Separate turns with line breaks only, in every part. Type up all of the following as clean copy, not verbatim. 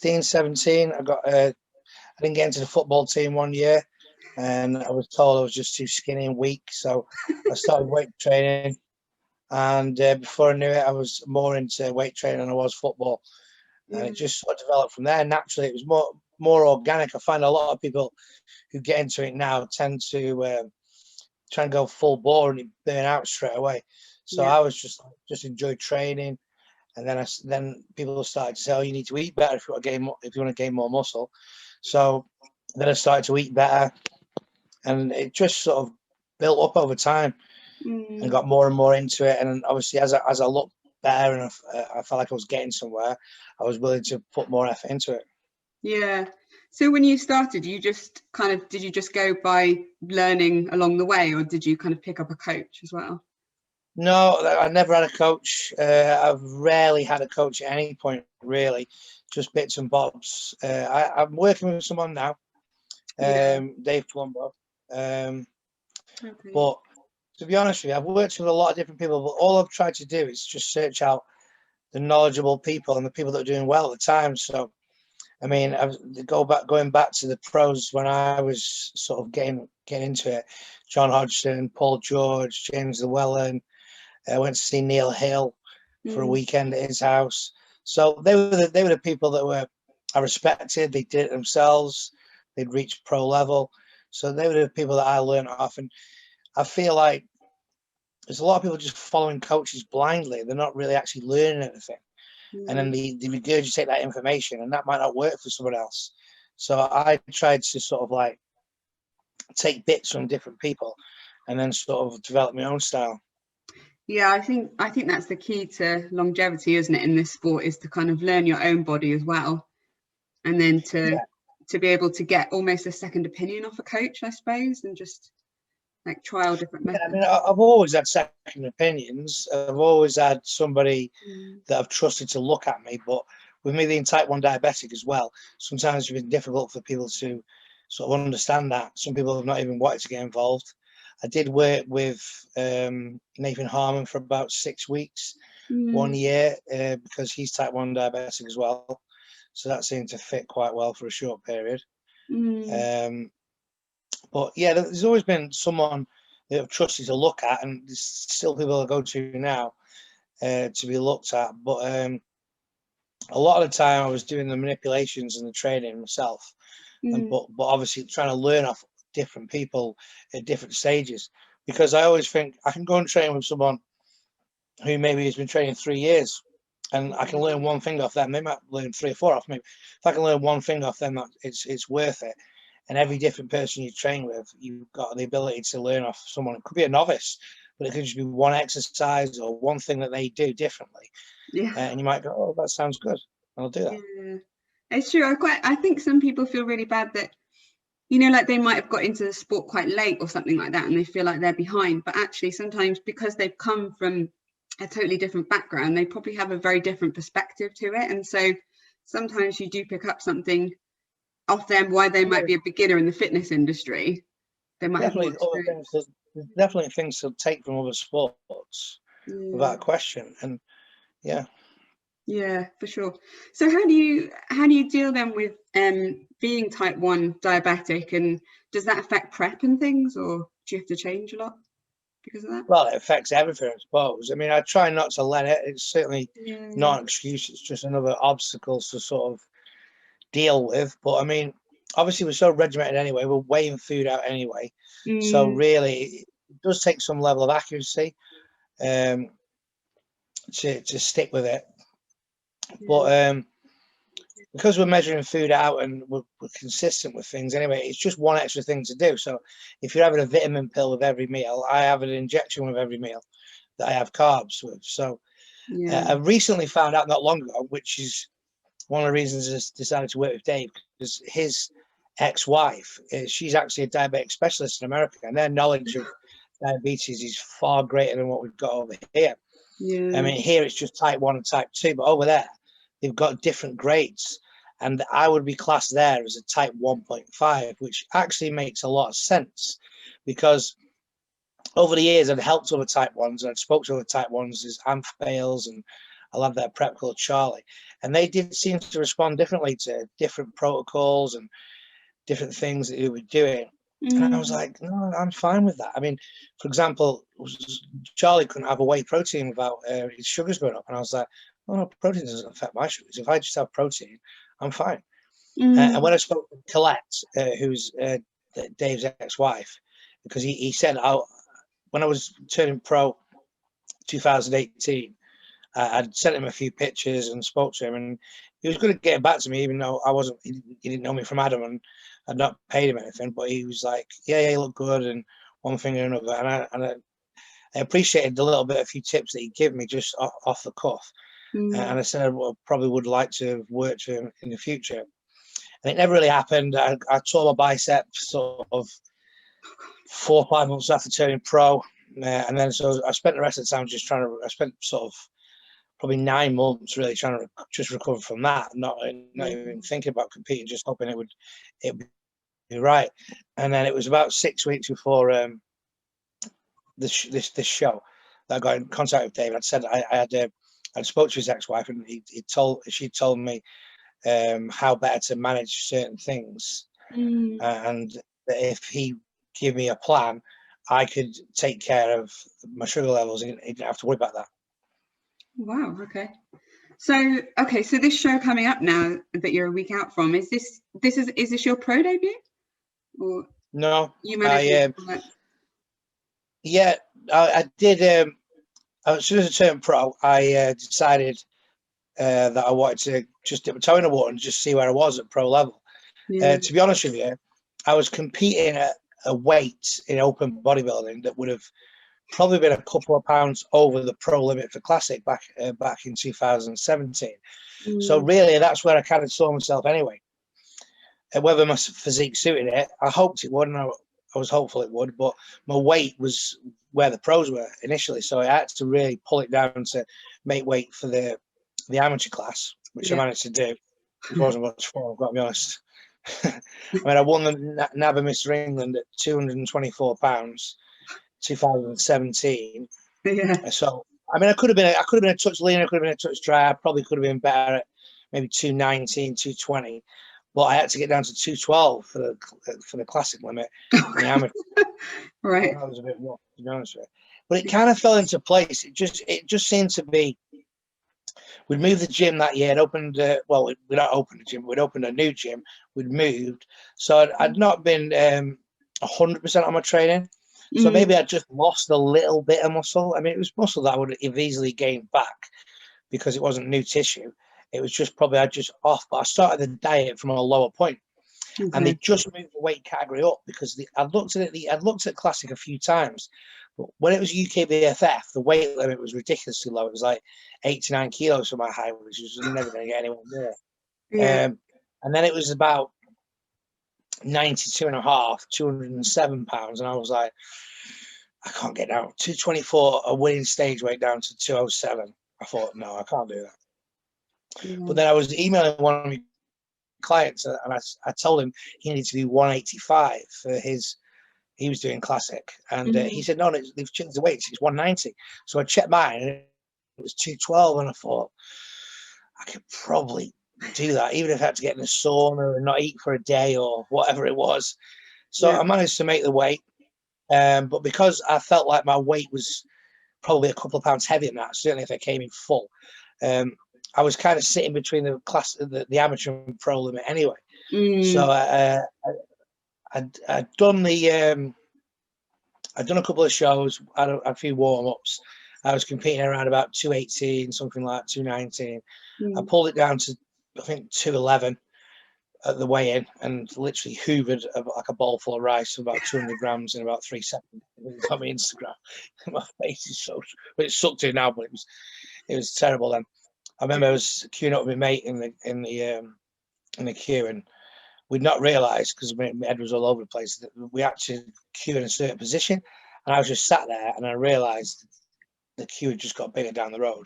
16, 17, I didn't get into the football team one year, and I was told I was just too skinny and weak. So I started weight training, and before I knew it, I was more into weight training than I was football. And it just sort of developed from there. Naturally, it was more organic. I find a lot of people who get into it now tend to try and go full bore and burn out straight away. So I was just enjoyed training, and then people started to say, "Oh, you need to eat better if you want to gain more muscle." So then I started to eat better, and it just sort of built up over time, and got more and more into it. And obviously, as I looked better and I felt like I was getting somewhere, I was willing to put more effort into it.
Yeah. So when you started, did you just go by learning along the way, or did you kind of pick up a coach as well?
No, I never had a coach. I've rarely had a coach at any point, really, just bits and bobs. I'm working with someone now, Dave Plumbo. But to be honest with you, I've worked with a lot of different people, but all I've tried to do is just search out the knowledgeable people and the people that are doing well at the time. So, I mean, going back to the pros when I was sort of getting into it, John Hodgson, Paul George, James Llewellyn. I went to see Neil Hill for a weekend at his house. So they were the people that I respected. They did it themselves. They'd reached pro level. So they were the people that I learned off. And I feel like there's a lot of people just following coaches blindly. They're not really actually learning anything. And then they regurgitate that information, and that might not work for someone else. So I tried to sort of like take bits from different people and then sort of develop my own style.
Yeah, I think that's the key to longevity, isn't it, in this sport, is to kind of learn your own body as well, and then to be able to get almost a second opinion off a coach, I suppose, and just like trial different methods.
I mean, I've always had second opinions. I've always had somebody that I've trusted to look at me, but with me being type 1 diabetic as well, sometimes it's been difficult for people to sort of understand that. Some people have not even wanted to get involved. I did work with Nathan Harmon for about 6 weeks, 1 year, because he's type 1 diabetic as well. So that seemed to fit quite well for a short period. But yeah, there's always been someone that I've trusted to look at, and there's still people I go to now to be looked at. But a lot of the time I was doing the manipulations and the training myself. But obviously trying to learn off different people at different stages, because I always think I can go and train with someone who maybe has been training 3 years, and I can learn one thing off them. They might learn 3 or 4 off me. If I can learn one thing off them, it's worth it. And every different person you train with, you've got the ability to learn off someone. It could be a novice, but it could just be one exercise or one thing that they do differently. And you might go, "Oh, that sounds good. I'll do that."
Yeah, it's true. I think some people feel really bad that, like they might have got into the sport quite late or something like that, and they feel like they're behind. But actually, sometimes because they've come from a totally different background, they probably have a very different perspective to it. And so sometimes you do pick up something off them why they might be a beginner in the fitness industry. They might
definitely have there's definitely things to take from other sports, without question. And
yeah, for sure. So how do you deal then with being type 1 diabetic, and does that affect prep and things, or do you have to change a lot because of that?
Well, it affects everything, I suppose. I mean, I try not to let it. It's certainly not an excuse. It's just another obstacle to sort of deal with. But I mean, obviously we're so regimented anyway. We're weighing food out anyway. So really, it does take some level of accuracy to stick with it. But because we're measuring food out and we're consistent with things anyway, it's just one extra thing to do. So if you're having a vitamin pill with every meal, I have an injection with every meal that I have carbs with. So I recently found out not long ago, which is one of the reasons I decided to work with Dave, because his ex-wife, she's actually a diabetic specialist in America, and their knowledge of diabetes is far greater than what we've got over here. I mean, here it's just type 1 and type 2, but over there they've got different grades, and I would be classed there as a type 1.5, which actually makes a lot of sense, because over the years I've helped other type 1s, and I've spoken to other type 1s as AMP fails, and a lad there prep called Charlie, and they did seem to respond differently to different protocols and different things that he was doing. And I was like, no, I'm fine with that. I mean, for example, Charlie couldn't have a whey protein without his sugars going up. And I was like, oh, no, protein doesn't affect my sugars. If I just have protein, I'm fine. And when I spoke to Colette, who's Dave's ex-wife, because he said, when I was turning pro 2018, I'd sent him a few pictures and spoke to him, and he was going to get back to me, even though I wasn't. He didn't know me from Adam, and I'd not paid him anything. But he was like, "Yeah, you look good," and one thing and another. And I appreciated the little bit, a few tips that he gave me just off the cuff. And I said I probably would like to have worked with him in the future. And it never really happened. I tore my bicep sort of 4 or 5 months after turning pro, and then so I spent the rest of the time just trying to. I spent sort of probably 9 months really trying to just recover from that, not even thinking about competing, just hoping it would be right. And then it was about 6 weeks before this show that I got in contact with Dave. I'd said I'd spoke to his ex-wife, and she told me how better to manage certain things, and that if he gave me a plan, I could take care of my sugar levels, and he didn't have to worry about that.
Wow. Okay. So this show coming up now that you're a week out from, is this your pro debut? Or
no,
you managed
yeah, I did. As soon as I turned pro, I decided that I wanted to just dip my toe in the water and just see where I was at pro level. To be honest with you, I was competing at a weight in open bodybuilding that would have probably been a couple of pounds over the pro limit for Classic back in 2017. So really, that's where I kind of saw myself anyway. Whether my physique suited it, I hoped it would, and I was hopeful it would, but my weight was where the pros were initially, so I had to really pull it down to make weight for the amateur class, which I managed to do. It wasn't much fun, I've got to be honest. I mean, I won the NABA Mr. England at 224 pounds, 2017.
Yeah.
So I mean, I could have been a touch leaner, I could have been a touch drier. I probably could have been better at maybe 219, 220. But I had to get down to 212 for the Classic limit. The amateur.
Right.
That was a bit rough, to be honest with you. But it kind of fell into place. It just seemed to be. We'd moved the gym that year. It opened. Well, we not opened the gym. We'd opened a new gym. We'd moved. So I'd not been 100% on my training. So maybe I just lost a little bit of muscle. I mean, it was muscle that I would have easily gained back because it wasn't new tissue. It was just probably I just off. But I started the diet from a lower point. And they just moved the weight category up because I'd looked at Classic a few times, but when it was UKBFF, the weight limit was ridiculously low. It was like 89 kilos for my height, which was never going to get anywhere near.
Yeah.
And then it was about 92 and a half, 207 pounds, and I was like, I can't get down 224, a winning stage weight down to 207. I thought, no, I can't do that.
Yeah.
But then I was emailing one of my clients, and I told him he needed to do 185 for his. He was doing Classic, and he said, "No, they've changed the weights. It's 190." So I checked mine, and it was 212, and I thought I could probably do that, even if I had to get in a sauna and not eat for a day or whatever it was. So I managed to make the weight, but because I felt like my weight was probably a couple of pounds heavier than that, certainly if I came in full. I was kind of sitting between the amateur and pro limit anyway. So I'd done I'd done a couple of shows, had a few warm-ups. I was competing around about 218, something like 219. I pulled it down to, I think, 211 at the weigh-in, and literally hoovered like a bowl full of rice, about 200 grams in about 3 seconds. It's on my Instagram. My face is so, but it's sucked in now, but it was terrible then. I remember I was queuing up with my mate in the queue, and we'd not realised, because my head was all over the place, that we actually queue in a certain position, and I was just sat there, and I realised the queue had just got bigger down the road.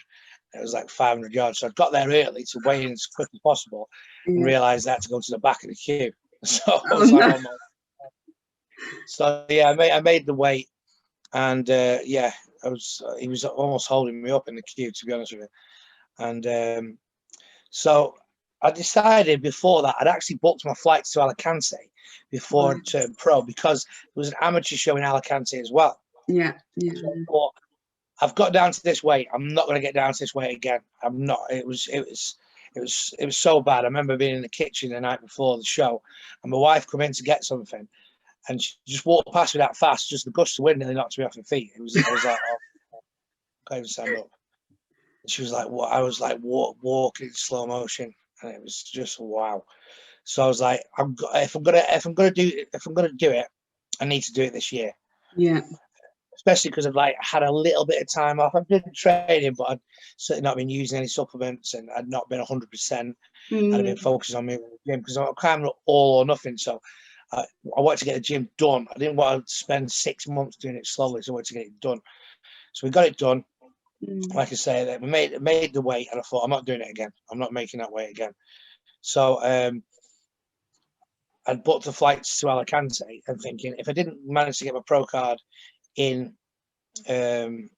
It was like 500 yards, so I got there early to weigh in as quick as possible, and realised I had to go to the back of the queue. So I was like, no. So yeah, I made the weight, and he was almost holding me up in the queue, to be honest with you. And so I decided before that I'd actually booked my flights to Alicante before to pro, because there was an amateur show in Alicante as well.
Yeah.
So I thought, I've got down to this weight. I'm not going to get down to this weight again. I'm not. It was so bad. I remember being in the kitchen the night before the show, and my wife come in to get something, and she just walked past me that fast. Just the gust of wind nearly knocked me off my feet. I was like, oh, I can't even stand up. And she was like, what? I was like walking in slow motion, and it was just wow. So I was like, if I'm gonna do it, I need to do it this year.
Yeah.
Especially because I've like had a little bit of time off. I've been training, but I'd certainly not been using any supplements, and I'd not been 100%. I'd been focusing on moving the gym because I'm kind of all or nothing. So I wanted to get the gym done. I didn't want to spend 6 months doing it slowly, so I wanted to get it done. So we got it done. Like I say, that we made the weight, and I thought, I'm not doing it again. I'm not making that weight again. So I'd booked the flights to Alicante and thinking, if I didn't manage to get my pro card in the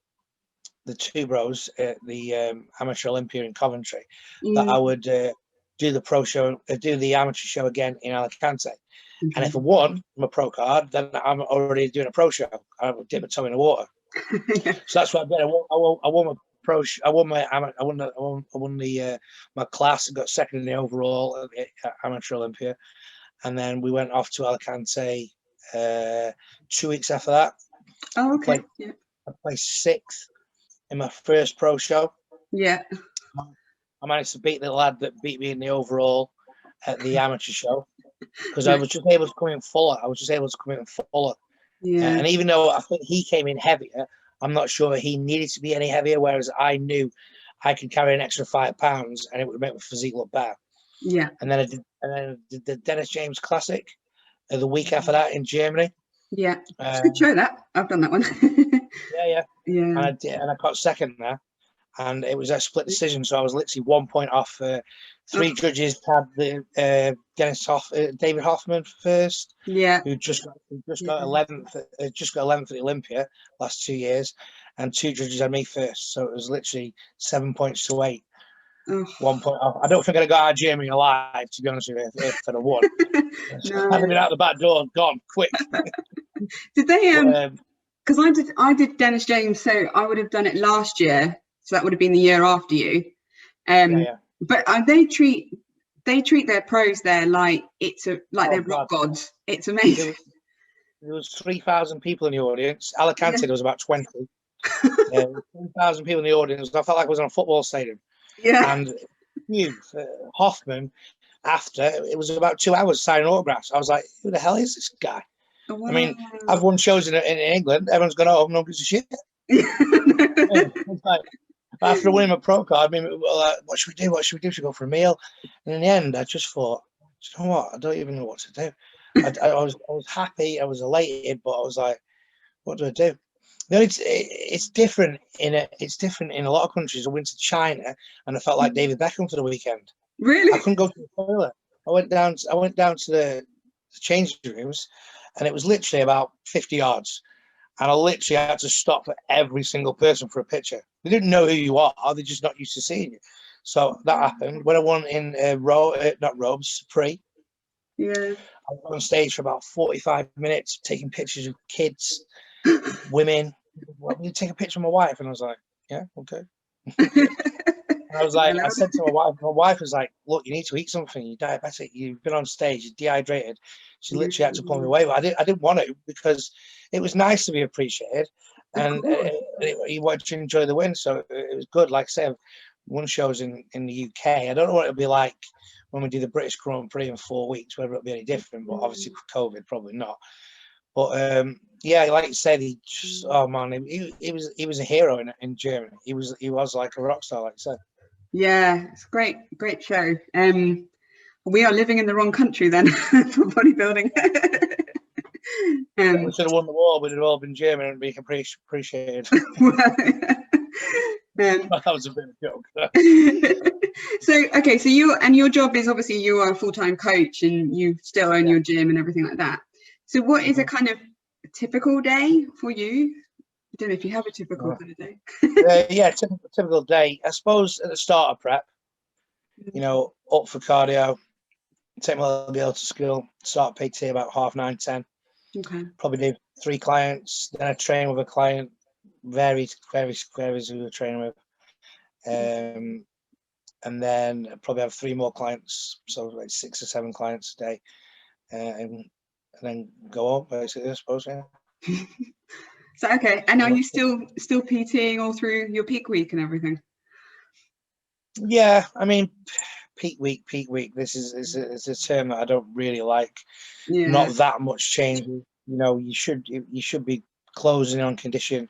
two bros at the Amateur Olympia in Coventry, that I would do the pro show, do the amateur show again in Alicante. And if I won my pro card, then I'm already doing a pro show. I would dip my toe in the water. So that's what I did. I won my pro. I won my class. I got second in the overall at Amateur Olympia, and then we went off to Alicante 2 weeks after that.
Oh, okay.
I placed 6th in my first pro show.
Yeah.
I managed to beat the lad that beat me in the overall at the amateur show, because I was just able to come in fuller.
Yeah.
And even though I think he came in heavier, I'm not sure he needed to be any heavier, whereas I knew I could carry an extra 5 pounds and it would make my physique look better.
Yeah.
And then I did the Dennis James Classic the week after that in Germany.
Yeah. It's a good show, that. I've done that one.
Yeah. And I did, and I got second there. And it was a split decision, so I was literally 1 point off. 3 judges had the David Hoffman first, who just got 11th, just got 11th at the Olympia last 2 years, and 2 judges had me first. So it was literally 7 points to 8. 1 point off. I don't think I'd have got out of Germany alive, to be honest with you, if I'd have won.
No.
I'd have been out the back door, gone quick.
Did they? Because I did Dennis James, so I would have done it last year. So that would have been the year after you. But they treat their pros there like they're rock gods. It's amazing.
There was 3,000 people in the audience. Alicante, there was about 20. 3,000 people in the audience. I felt like I was on a football stadium.
Yeah.
And Hoffman, after, it was about 2 hours signing autographs. I was like, who the hell is this guy? Wow. I mean, I've won shows in England. Everyone's gone, oh, no one gives a shit. It's like, after winning my pro card, I mean, what should we do? What should we do? Should we go for a meal? And in the end, I just thought, you know what? I don't even know what to do. I was happy. I was elated, but I was like, what do I do? No, it's different in a lot of countries. I went to China and I felt like David Beckham for the weekend.
Really?
I couldn't go to the toilet. I went down to the changing rooms, and it was literally about 50 yards. And I literally had to stop for every single person for a picture. They didn't know who you are. They're just not used to seeing you. So that happened. When I won in Prix.
Yeah.
I was on stage for about 45 minutes taking pictures of kids, women. Well, you take a picture of my wife? And I was like, yeah, okay. And I was like, I said to my wife was like, look, you need to eat something. You're diabetic. You've been on stage. You're dehydrated. She literally had to pull me away. But I didn't want to, because it was nice to be appreciated. And you wanted to enjoy the win. So it was good. Like I said, won shows in the UK. I don't know what it'll be like when we do the British Grand Prix in 4 weeks, whether it'll be any different. But obviously with COVID, probably not. But yeah, like you said, he was a hero in Germany. He was like a rock star, like you said.
Yeah, it's a great show. We are living in the wrong country then for bodybuilding.
We should have won the war. We'd have all been German and be appreciated. That was a bit of a joke.
So your job is, obviously you are a full-time coach and you still own your gym and everything like that. So what is a kind of typical day for you? don't know if you have a typical kind of day.
Yeah, typical day. I suppose at the start of prep, you know, up for cardio, take my little girl to school, start PT about 9:30, 10.
Okay.
Probably do 3 clients, then I train with a client, varies who we're training with. And then probably have 3 more clients, so like 6 or 7 clients a day, and then go on basically, I suppose. Yeah.
So okay, and are you still PTing all through your peak week and everything?
Yeah, I mean, peak week. This is a term that I don't really like.
Yeah.
Not that much change. You know, you should be closing on condition,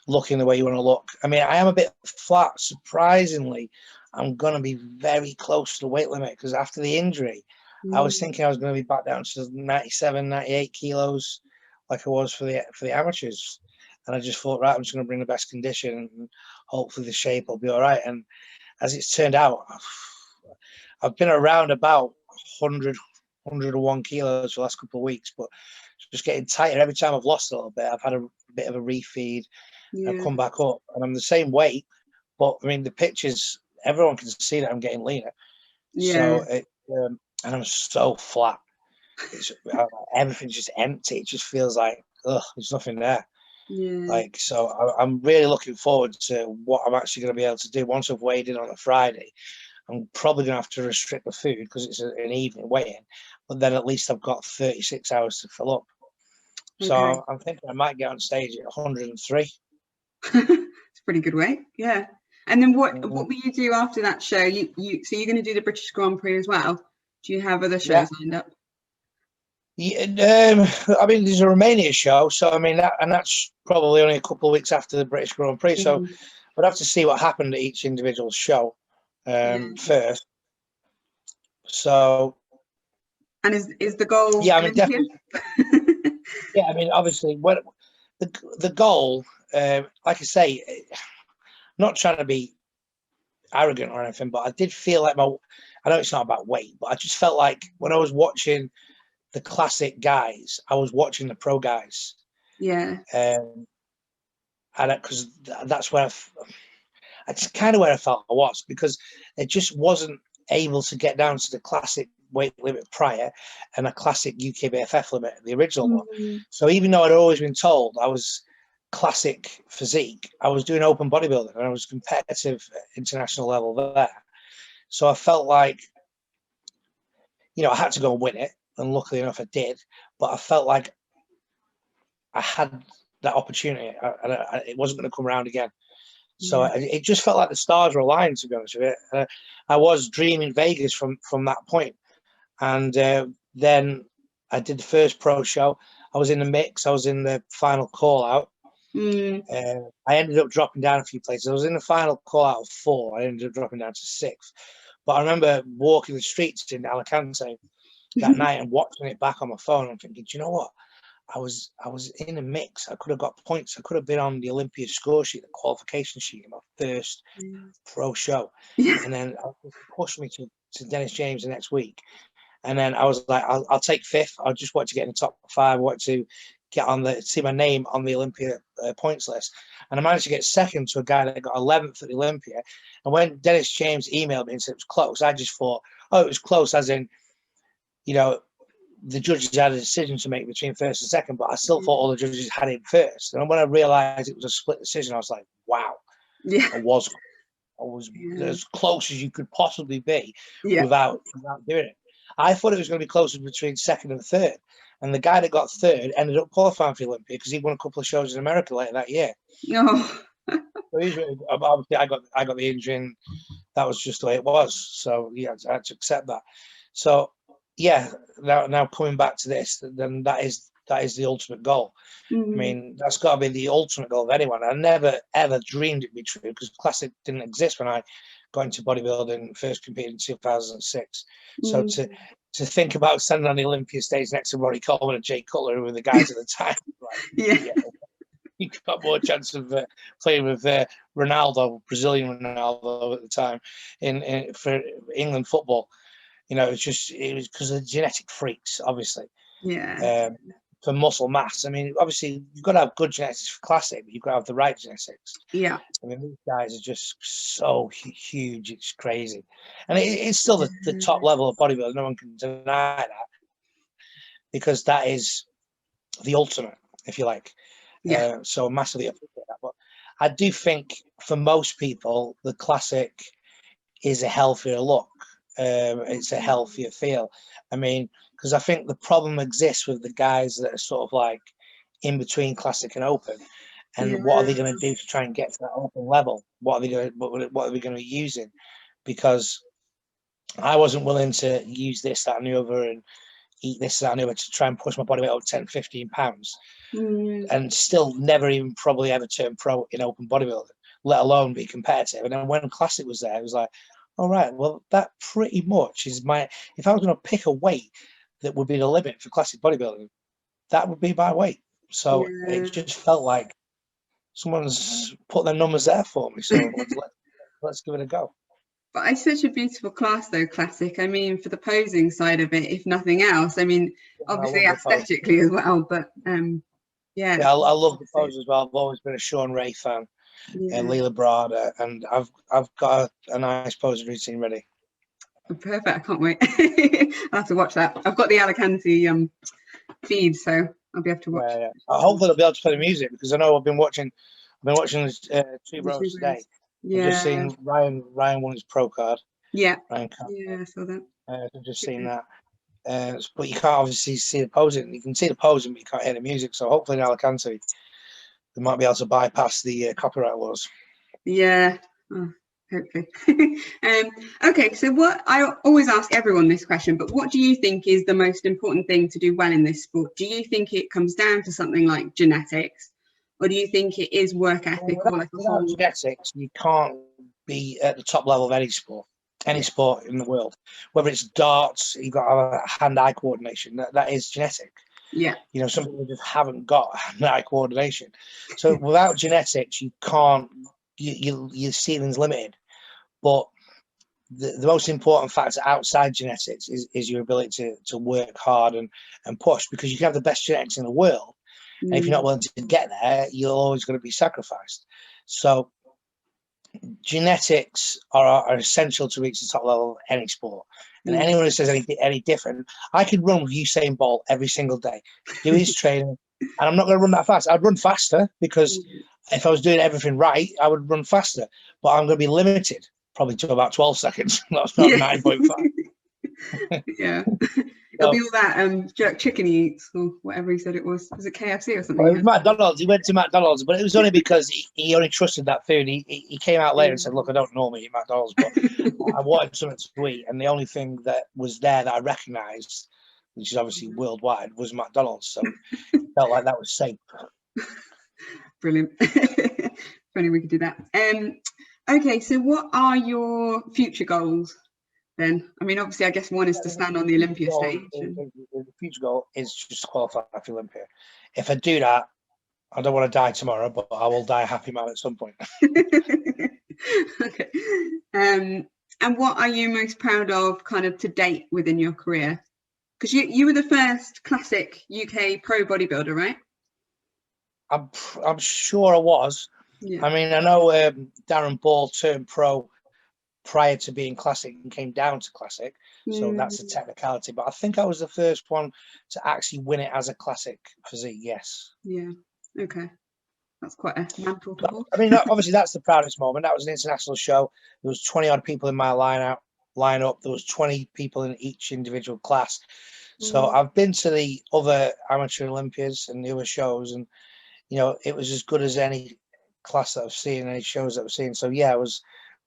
looking the way you want to look. I mean, I am a bit flat. Surprisingly, I'm going to be very close to the weight limit because after the injury, I was thinking I was going to be back down to 97, 98 kilos like I was for the amateurs. And I just thought, right, I'm just going to bring the best condition and hopefully the shape will be all right. And as it's turned out, I've been around about 101 kilos for the last couple of weeks, but just getting tighter every time I've lost a little bit. I've had a bit of a refeed.
Yeah.
I've come back up and I'm the same weight, but I mean, the pictures, everyone can see that I'm getting leaner.
Yeah.
So and I'm so flat. Everything's just empty. It just feels like, there's nothing there.
Yeah.
Like, so I'm really looking forward to what I'm actually going to be able to do once I've weighed in on a Friday. I'm probably going to have to restrict the food because it's an evening weigh-in, but then at least I've got 36 hours to fill up.
Okay.
So I'm thinking I might get on stage at 103.
It's a pretty good weight. Yeah. And then what will you do after that show? So you're going to do the British Grand Prix as well? Do you have other shows lined up?
Yeah, I mean, there's a Romania show, so I mean that's probably only a couple of weeks after the British Grand Prix. So I'd have to see what happened at each individual show first. So,
and is the goal?
Yeah, I mean, definitely. Yeah, I mean, obviously, what the goal, like I say, not trying to be arrogant or anything, but I did feel like I know it's not about weight, but I just felt like when I was watching the classic guys, I was watching the pro guys.
Yeah.
And because that's where that's kind of where I felt I was, because it just wasn't able to get down to the classic weight limit prior and a classic UKBFF limit, the original one. So even though I'd always been told I was classic physique, I was doing open bodybuilding and I was competitive international level there. So I felt like, I had to go and win it, and luckily enough I did, but I felt like I had that opportunity and it wasn't going to come around again. So it just felt like the stars were aligned, to be honest with you. I was dreaming Vegas from that point. And then I did the first pro show. I was in the mix. I was in the final call out. I ended up dropping down a few places. I was in the final call out of 4. I ended up dropping down to 6th. But I remember walking the streets in Alicante that night and watching it back on my phone and thinking, do you know what? I was in a mix. I could have got points. I could have been on the Olympia score sheet, the qualification sheet in my first pro show. And then it pushed me to Dennis James the next week. And then I was like, I'll take 5th. I just want to get in the top 5. I want to get see my name on the Olympia points list. And I managed to get 2nd to a guy that got 11th at the Olympia. And when Dennis James emailed me and said it was close, I just thought, it was close as in, the judges had a decision to make between 1st and 2nd, but I still thought all the judges had him 1st. And when I realized it was a split decision, I was like, wow. Yeah. I was as close as you could possibly be without doing it. I thought it was going to be closer between 2nd and 3rd. And the guy that got 3rd ended up qualifying for the Olympia because he won a couple of shows in America later that year.
Oh.
So he's really, obviously, I got the injury, and that was just the way it was. So yeah, I had to accept that. So yeah, now coming back to this, then that is the ultimate goal. I mean, that's got to be the ultimate goal of anyone. I never ever dreamed it'd be true because Classic didn't exist when I got into bodybuilding, first competed in 2006. So to think about standing on the Olympia stage next to Ronnie Coleman and Jay Cutler, who were the guys at the time, you got more chance of playing with Ronaldo, Brazilian Ronaldo at the time, for England football. It was because of the genetic freaks, obviously.
Yeah.
for muscle mass. I mean, obviously you've got to have good genetics for classic, but you've got to have the right genetics.
Yeah.
I mean, these guys are just so huge. It's crazy. And it's still the top level of bodybuilding. No one can deny that, because that is the ultimate, if you like.
Yeah.
So massively appreciate that. But I do think for most people, the classic is a healthier look. It's a healthier feel. I mean, because I think the problem exists with the guys that are sort of like in between classic and open. And what are they going to do to try and get to that open level? What are they going to be using? Because I wasn't willing to use this, that, and the other, and eat this, that, and the other to try and push my body weight up 10, 15 pounds, and still never even probably ever turn pro in open bodybuilding, let alone be competitive. And then when classic was there, it was like, all right, well, that pretty much is my. If I was going to pick a weight that would be the limit for classic bodybuilding, that would be my weight. So it just felt like someone's put their numbers there for me. So let's give it a go.
But it's such a beautiful class, though, classic. I mean, for the posing side of it, if nothing else. I mean, obviously aesthetically as well, but yeah.
Yeah, I love the pose as well. I've always been a Sean Ray fan, and Leela Brada, and I've got a nice pose routine ready.
Perfect. I can't wait. I'll have to watch that. I've got the Alicante feed, so I'll be able to watch.
Yeah. Hopefully I'll be able to play the music, because I know I've been watching Two Bros today.
Yeah.
I've just seen Ryan won his pro card.
Yeah.
Ryan
I saw that.
I've just seen that. But you can't obviously see the posing. You can see the posing, but you can't hear the music. So hopefully in Alicante, they might be able to bypass the copyright laws.
Yeah. Oh, hopefully. Okay, so what I always ask everyone this question, but what do you think is the most important thing to do well in this sport? Do you think it comes down to something like genetics, or do you think it is work ethic, or like a whole
genetics? You can't be at the top level of any sport in the world. Whether it's darts, you've got to have hand-eye coordination. That is genetic.
Yeah.
You know, some people just haven't got hand-eye coordination. So without genetics, you can't. Your ceiling's limited. But the most important factor outside genetics is your ability to work hard and push, because you can have the best genetics in the world, and if you're not willing to get there, you're always going to be sacrificed. So genetics are essential to reach the top level of any sport. And anyone who says any different, I could run with Usain Bolt every single day, do his training, and I'm not going to run that fast. I'd run faster, because if I was doing everything right, I would run faster, but I'm going to be limited probably to about 12 seconds. That's not 9.5.
Yeah. It'll be all that jerk chicken he eats, or whatever he said it was. Was it KFC or something?
Well, it was McDonald's. He went to McDonald's, but it was only because he only trusted that food. He came out later and said, look, I don't normally eat McDonald's, but I wanted something to eat. And the only thing that was there that I recognised, which is obviously worldwide, was McDonald's. So it felt like that was safe.
Brilliant. If only we could do that. Okay, so what are your future goals then? I mean, obviously, I guess one is to stand on the Olympia stage.
The future goal is just to qualify for Olympia. If I do that, I don't want to die tomorrow, but I will die a happy man at some point.
Okay. And what are you most proud of kind of to date within your career? Because you were the first classic UK pro bodybuilder, right?
I'm sure I was.
Yeah.
I mean, I know Darren Ball turned pro prior to being classic and came down to classic, so that's a technicality. But I think I was the first one to actually win it as a classic physique. Yes.
Yeah. Okay. That's quite a mantle to hold.
I mean, obviously that's the proudest moment. That was an international show. There was 20 odd people in my lineup. There was 20 people in each individual class. So I've been to the other amateur Olympiads and the other shows, and you know, it was as good as any class that I've seen, any shows that I've seen. So yeah, I was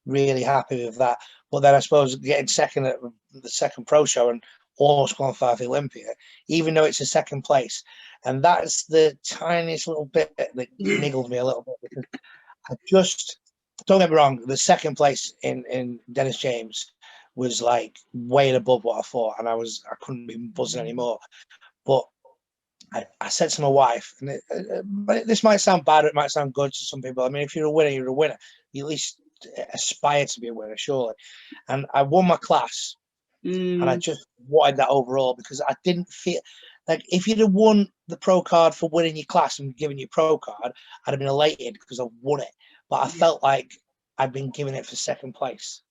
really happy with that. But then I suppose getting second at the second pro show and almost qualified for Olympia, even though it's a second place, and that's the tiniest little bit that niggled me a little bit, because I just, don't get me wrong, the second place in Dennis James was like way above what I thought, and I couldn't be buzzing anymore. But I said to my wife, and this might sound bad, or it might sound good to some people. I mean, if you're a winner, you're a winner. You at least aspire to be a winner, surely. And I won my class, and I just wanted that overall, because I didn't feel like if you'd have won the pro card for winning your class and giving you a pro card, I'd have been elated because I won it. But I felt like I'd been given it for second place.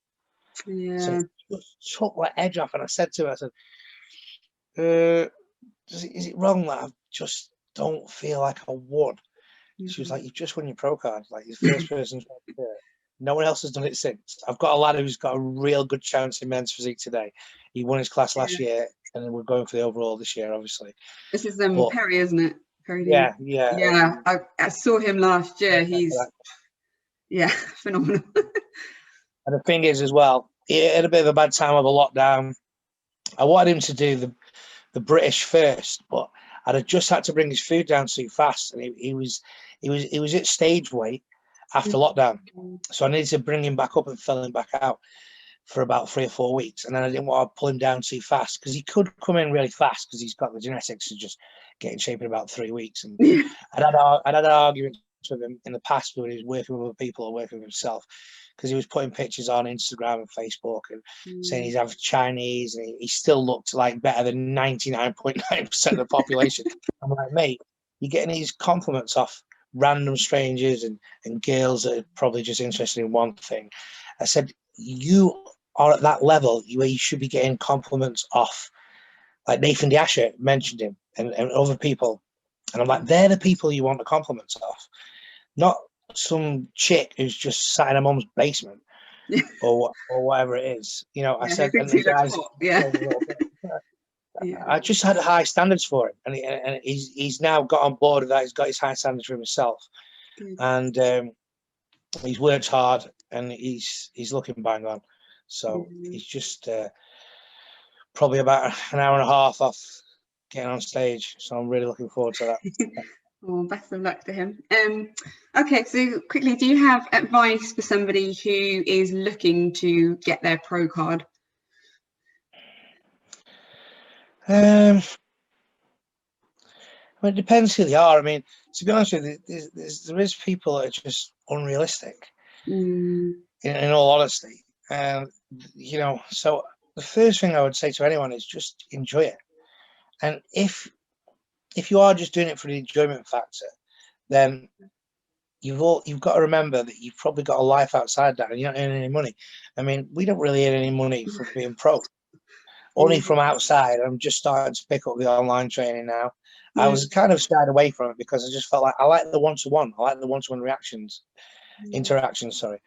So
Yeah.
it just took my edge off. And I said to her, I said, is it wrong that I just don't feel like I won? She was like, you've just won your pro card. Like, you're the first person to do it. No one else has done it since. I've got a lad who's got a real good chance in men's physique today. He won his class last year, and then we're going for the overall this year, obviously.
This is
But,
Perry, isn't it? Perry.
yeah.
Yeah, I saw him last year. He's phenomenal.
And the thing is, as well, he had a bit of a bad time of a lockdown. I wanted him to do the British first, but I'd have just had to bring his food down too fast, and he was at stage weight after lockdown, so I needed to bring him back up and fill him back out for about 3 or 4 weeks, and then I didn't want to pull him down too fast because he could come in really fast because he's got the genetics to just get in shape in about 3 weeks. And I'd had arguments with him in the past when he was working with other people or working with himself, because he was putting pictures on Instagram and Facebook and saying he's half Chinese, and he still looked like better than 99.9% of the population. I'm like, mate, you're getting these compliments off random strangers and girls that are probably just interested in one thing. I said, you are at that level where you should be getting compliments off, like Nathan D'Asher mentioned him, and other people. And I'm like, they're the people you want the compliments off, not some chick who's just sat in her mum's basement or whatever it is. You know, I said, and the guys, I just had high standards for him, and he's now got on board with that. He's got his high standards for himself, and he's worked hard, and he's looking bang on. So he's just probably about an hour and a half off getting on stage. So I'm really looking forward to that.
Well, best of luck to him. Okay, so quickly, do you have advice for somebody who is looking to get their pro card?
Well, it depends who they are. I mean, to be honest with you, there is people that are just unrealistic. In all honesty, you know. So the first thing I would say to anyone is just enjoy it. And if you are just doing it for the enjoyment factor, then you've got to remember that you've probably got a life outside that, and you're not earning any money. I mean, we don't really earn any money from being pro. Only from outside. I'm just starting to pick up the online training now. I was kind of shied away from it because I just felt like I like the one-to-one. I like the one-to-one interactions. Sorry,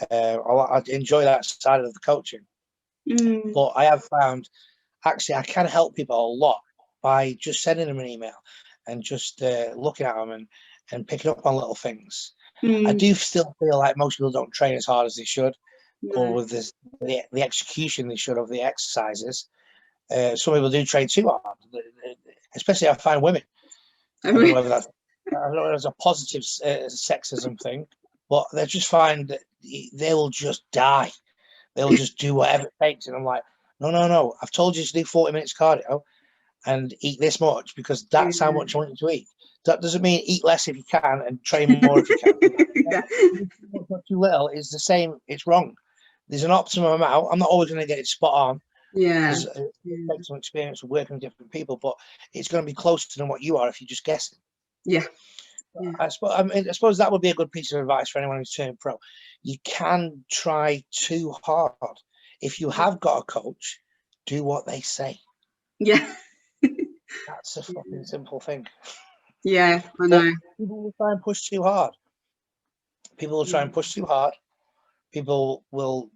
I enjoy that side of the coaching. But I have found actually I can help people a lot by just sending them an email and just looking at them and picking up on little things. I do still feel like most people don't train as hard as they should, or with the execution they should of the exercises. Some people do train too hard, especially I find women. I don't know whether that's a positive sexism thing, but they just find that they will just die. They'll just do whatever it takes. And I'm like, no. I've told you to do 40 minutes cardio and eat this much because that's how much I want you to eat. That doesn't mean eat less if you can and train more if you can. Too little is the same. It's wrong. There's an optimum amount. I'm not always going to get it spot on. Because it takes some experience of working with different people, but it's going to be closer than what you are if you just guess it. I suppose that would be a good piece of advice for anyone who's turning pro. You can try too hard. If you have got a coach, do what they say. That's a fucking simple thing.
I know.
People will try and push too hard. People will,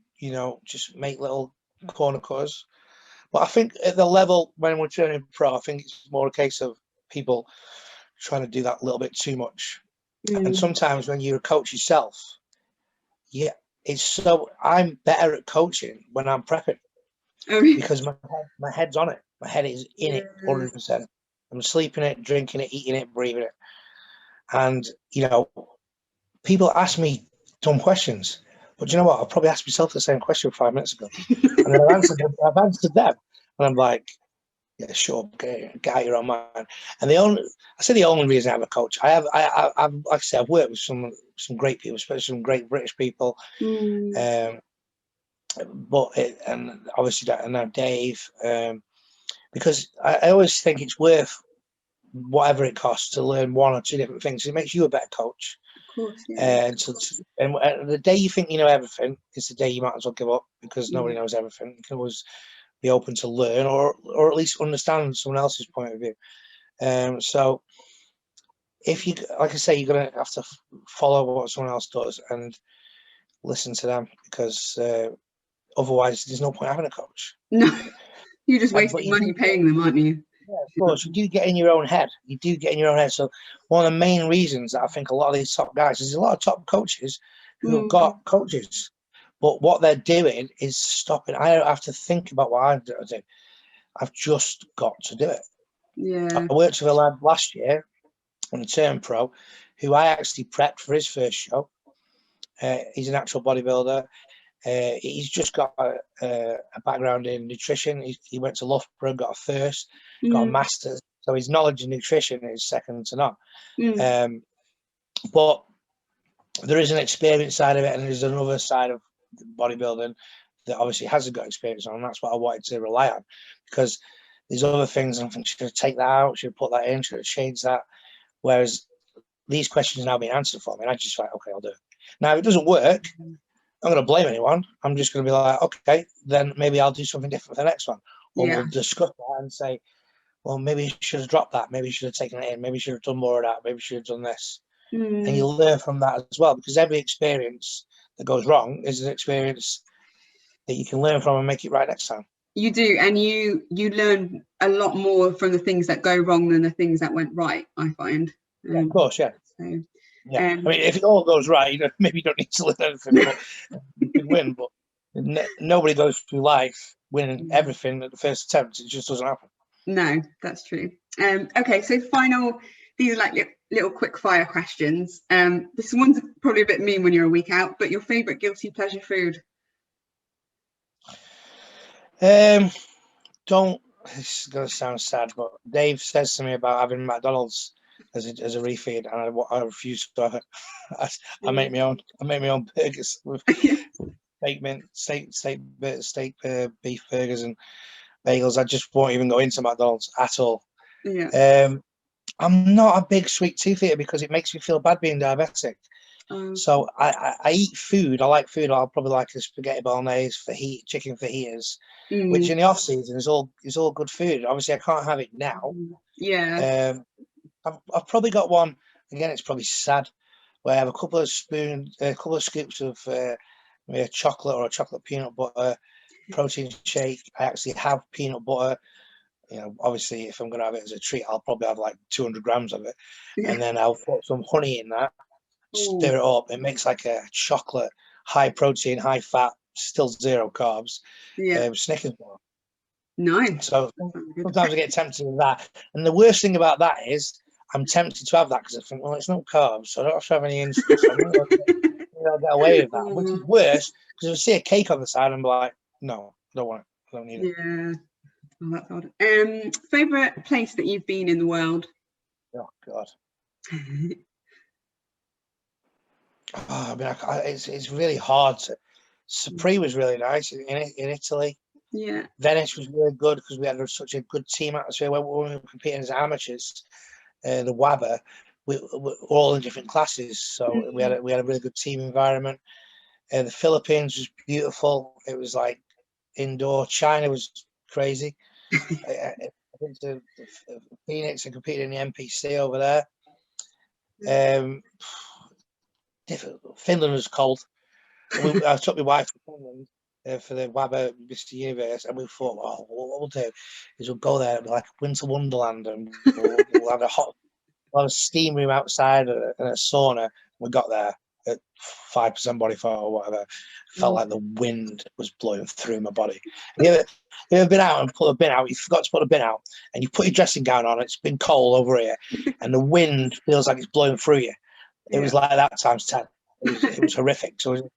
just make little corner cutters. But I think at the level when we're turning pro, I think it's more a case of people trying to do that a little bit too much. And sometimes when you're a coach yourself, I'm better at coaching when I'm prepping because my head's on it. My head is in it 100%. I'm sleeping it, drinking it, eating it, breathing it. And, people ask me dumb questions. But you know what? I'll probably ask myself the same question 5 minutes ago. And then I've answered them. And I'm like, yeah, sure, get out your own mind. And the only reason I have a coach, I've like I said, I've worked with some great people, especially some great British people. And obviously now Dave, because I always think it's worth whatever it costs to learn one or two different things. It makes you a better coach.
Of course, yeah.
And the day you think you know everything is the day you might as well give up, because nobody knows everything. You can always be open to learn, or at least understand someone else's point of view. So if you, like I say, you're gonna have to follow what someone else does and listen to them, because otherwise there's no point having a coach.
No, you're just
But
wasting
you
money
do get,
paying them, aren't you?
yeah, of course, you do get in your own head. You do get in your own head. So one of the main reasons that I think a lot of these top guys, there's a lot of top coaches who have got coaches, but what they're doing is stopping. I don't have to think about what I do. I've just got to do it.
Yeah.
I worked with a lad last year on a term pro who I actually prepped for his first show. He's an actual bodybuilder. He's just got a background in nutrition. He went to Loughborough, got a first, got a master's. So his knowledge of nutrition is second to none. But there is an experience side of it, and there's another side of bodybuilding that obviously hasn't got experience on. And that's what I wanted to rely on, because there's other things I think should have take that out, should have put that in, should have changed that. Whereas these questions are now being answered for me, and I just like, okay, I'll do it. Now, if it doesn't work, I'm not going to blame anyone. I'm just going to be like, okay, then maybe I'll do something different for the next one. Or we'll discuss that and say, well, maybe you should have dropped that. Maybe you should have taken it in. Maybe you should have done more of that. Maybe you should have done this. And you'll learn from that as well, because every experience that goes wrong is an experience that you can learn from and make it right next time.
You do, and you learn a lot more from the things that go wrong than the things that went right, I find.
Yeah, of course, yeah.
So,
yeah. I mean, if it all goes right, maybe you don't need to learn anything, but you can win. But nobody goes through life winning everything at the first attempt. It just doesn't happen.
No, that's true. Okay, so these are like little quick fire questions. This one's probably a bit mean when you're a week out, but your favorite guilty pleasure food?
This is going to sound sad, but Dave says to me about having McDonald's as a refeed, and I refuse to have it. I make my own burgers with steak beef burgers and bagels. I just won't even go into McDonald's at all.
Yeah.
I'm not a big sweet tooth eater because it makes me feel bad being diabetic. So I eat food. I like food. I'll probably like a spaghetti bolognese, chicken fajitas, which in the off season is all good food. Obviously, I can't have it now.
Yeah.
I've probably got one. Again, it's probably sad, where I have a couple of scoops of a chocolate or a chocolate peanut butter protein shake. I actually have peanut butter. Obviously, if I'm going to have it as a treat, I'll probably have like 200 grams of it, and then I'll put some honey in that. Stir it up. It makes like a chocolate, high protein, high fat, still zero carbs. Snickers bar.
Nice.
So sometimes I get tempted with that. And the worst thing about that is I'm tempted to have that because I think, well, it's no carbs, so I don't have to have any insulin. So I'll get away with that. Which is worse, because if I see a cake on the side, I'm like, no, I don't want it. I don't need it.
Yeah. Oh, that's odd. Favorite place that you've been in the world?
Oh God. I mean, it's really hard to. Supri was really nice in Italy.
Yeah.
Venice was really good because we had such a good team atmosphere when we were competing as amateurs. The WABA, we were all in different classes, so we had a really good team environment. The Philippines was beautiful. It was like indoor. China was crazy. I went to Phoenix and competed in the NPC over there. Finland was cold. I took my wife to Finland for the WABA Mr. Universe, and we thought, well, what we'll do is we'll go there, it'll be like a winter wonderland, and we'll have a steam room outside and a sauna. We got there at 5% body fat or whatever. Felt like the wind was blowing through my body. You ever been out and put a bin out? You forgot to put a bin out, and you put your dressing gown on. It's been cold over here, and the wind feels like it's blowing through you. It was like that times 10. It was horrific. So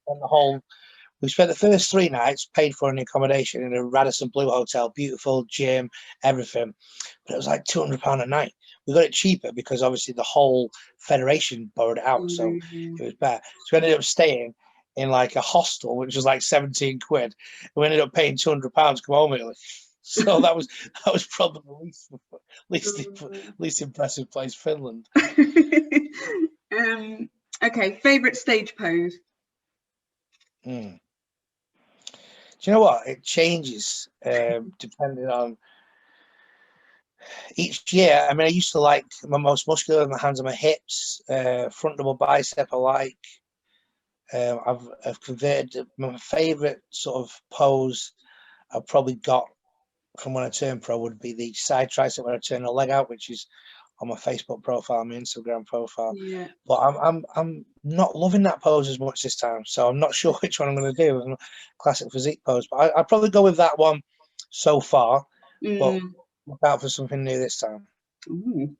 we spent the first 3 nights paid for an accommodation in a Radisson Blu hotel, beautiful gym, everything. But it was like £200 a night. We got it cheaper because obviously the whole federation borrowed it out, so it was bad. So we ended up staying in like a hostel, which was like 17 quid. We ended up paying £200 to come home early. So that was probably least impressive place, Finland.
Okay, favorite stage pose.
Do you know what? It changes depending on each year. I mean, I used to like my most muscular, my hands and my hips, front double bicep. I like. I've converted my favorite sort of pose I've probably got from when I turned pro would be the side tricep when I turn the leg out, which is on my Facebook profile, my Instagram profile.
Yeah.
But I'm not loving that pose as much this time, so I'm not sure which one I'm going to do. Classic physique pose, but I'll probably go with that one so far. But look out for something new this time.
Ooh.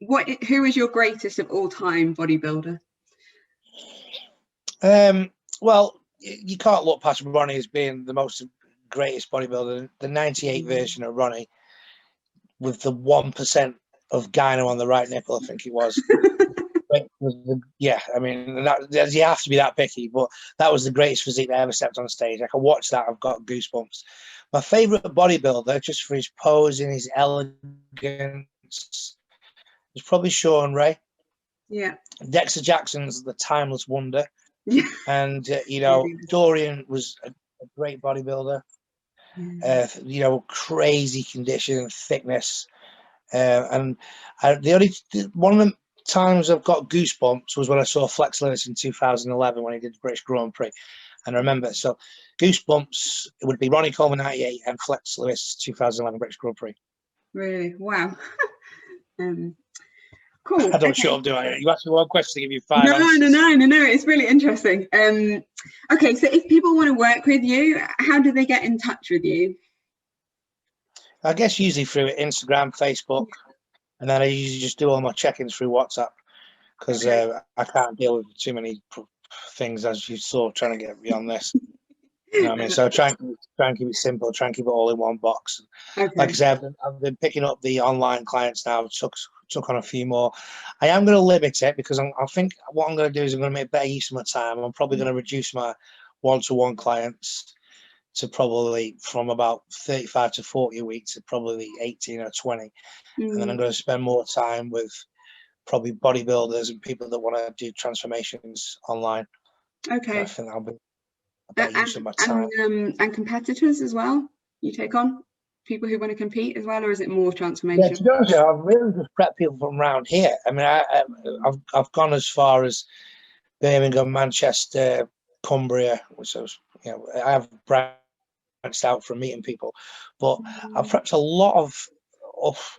Who is your greatest of all time bodybuilder?
Well, you can't look past Ronnie as being the most greatest bodybuilder. The 98 version of Ronnie with the 1% of gyno on the right nipple, I think it was. Yeah, I mean, you have to be that picky, but that was the greatest physique that ever stepped on stage. I can watch that, I've got goosebumps. My favorite bodybuilder, just for his pose and his elegance, is probably Sean Ray.
Yeah.
Dexter Jackson's the timeless wonder.
Yeah.
And Dorian was a great bodybuilder. Crazy condition and thickness. And one of the times I've got goosebumps was when I saw Flex Lewis in 2011 when he did the British Grand Prix. And I remember, so goosebumps, it would be Ronnie Coleman 98 and Flex Lewis 2011 British Grand Prix.
Really? Wow. Cool.
I don't show up, do I? You asked me one question to give you 5 answers.
No. It's really interesting. Okay, so if people want to work with you, how do they get in touch with you?
I guess usually through Instagram, Facebook, and then I usually just do all my check-ins through WhatsApp because I can't deal with too many things, as you saw, trying to get beyond this. You know what I mean? So try and keep it simple, try and keep it all in one box. Like I said, I've been picking up the online clients now, took on a few more. I am going to limit it because I think what I'm going to do is I'm going to make better use of my time. I'm probably going to reduce my one-to-one clients to probably from about 35 to 40 a week to probably 18 or 20. And then I'm going to spend more time with probably bodybuilders and people that want to do transformations online.
Okay.
I think that'll be a better use of my time.
And competitors as well? You take on people who want to compete as well, or is it more transformation?
Yeah, to be honest with you, I've really just prepped people from around here. I mean, I've gone as far as Birmingham, Manchester, Cumbria, which I have branched out from meeting people, but I've prepped a lot of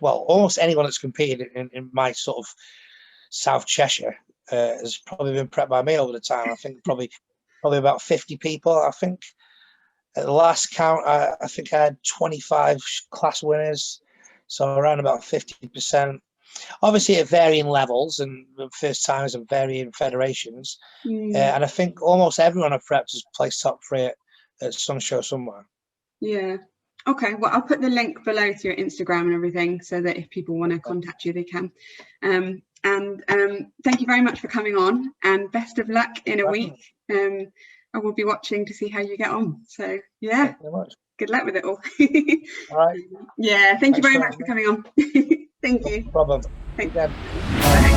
almost anyone that's competed in my sort of South Cheshire has probably been prepped by me over the time. I think probably about 50 people. I think at the last count, I think I had 25 class winners, so around about 50%. Obviously at varying levels and first times and varying federations. And I think almost everyone I've prepped has placed top 3 at some show somewhere.
Yeah. Okay. Well, I'll put the link below to your Instagram and everything so that if people want to contact you, they can. And thank you very much for coming on, and best of luck in a week. I will be watching to see how you get on. So yeah, good luck with it all.
All right.
Yeah. Thank you very much for coming on. Thank you.
No problem.
Thanks.
Yeah.
Bye.